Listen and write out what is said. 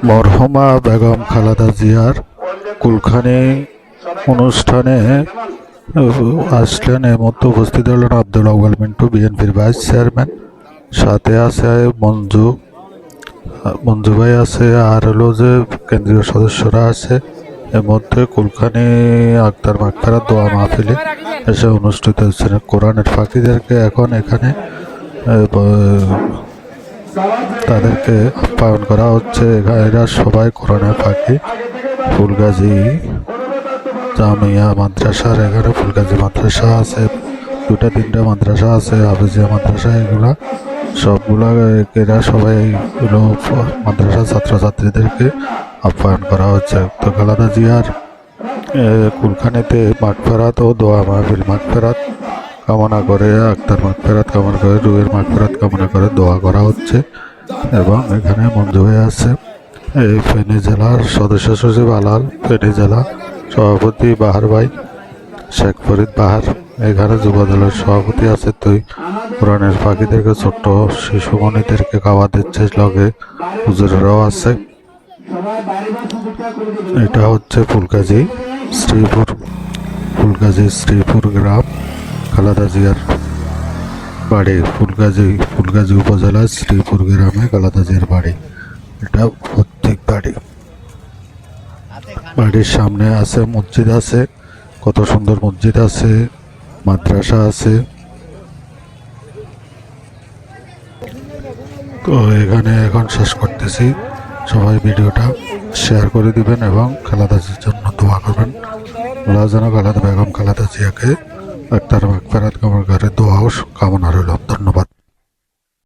মরহুমা বেগম খালেদা জিয়ার কুলখানি অনুষ্ঠানে আসলেন। এর মধ্যে উপস্থিত হলেন আব্দুল আউয়াল মিন্টু, বিএনপির ভাইস চেয়ারম্যান। সাথে আছে মঞ্জু ভাই আছে, আর হলো যে কেন্দ্রীয় সদস্যরা আছে। এর মধ্যে কুলখানি আক্তার মাগফিরাত দোয়া মাহফিলে এসে অনুষ্ঠিত হচ্ছে কোরআনের ফাঁকিদেরকে এখন এখানে তাদেরকে আপ্যায়ন করা হচ্ছে। এরা সবাই কোরআনের ফাঁকি। ফুলগাজী জামিয়া মাদ্রাসার, এখানে ফুলগাজী মাদ্রাসা আছে, দুটা তিনটা মাদ্রাসা আছে, হাফিজিয়া মাদ্রাসা, এগুলা সবগুলা এরা সবাই মাদ্রাসার ছাত্রছাত্রীদেরকে আপ্যায়ন করা হচ্ছে। তো খালেদা জিয়ার কুলখানিতে মাগফিরাত ও দোয়া মাহফিল, মাগফিরাত কামনা করে, আক্তার মাগফিরাত কামনা করে, রুহের মাগফিরাত কামনা করে দোয়া করা হচ্ছে। এবং এখানে মঞ্জু হয়ে আছে এই ফেনী জেলার সদস্য সচিব আলাল, ফেনী জেলা সভাপতি বাহার ভাই, শেখ ফরিদ বাহার, এখানে যুবদলের সভাপতি আছে তুই। কোরআনের পাখিদেরকে, ছোট্ট শিশুমণিদেরকে খাওয়া দিচ্ছে, লগে হুজুরেরাও আছে। এটা হচ্ছে ফুলগাজী শ্রীপুর গ্রাম, খালেদা জিয়ার বাড়ি। ফুলগাজী উপজেলার শ্রীপুর গ্রামে খালেদা জিয়ার বাড়ি। এটা প্রত্যেক বাড়ির সামনে আছে মসজিদ আছে, কত সুন্দর মসজিদ আছে, মাদ্রাসা আছে। তো এখানে এখন শেষ করতেছি। সবাই ভিডিওটা শেয়ার করে দিবেন এবং খালেদা জিয়ার জন্য দোয়া করবেন। আল্লাহ যেন বেগম খালেদা জিয়াকে আক্তার মাগফিরাত কামনা করে, দোয়া ও কামনা রইল। ধন্যবাদ।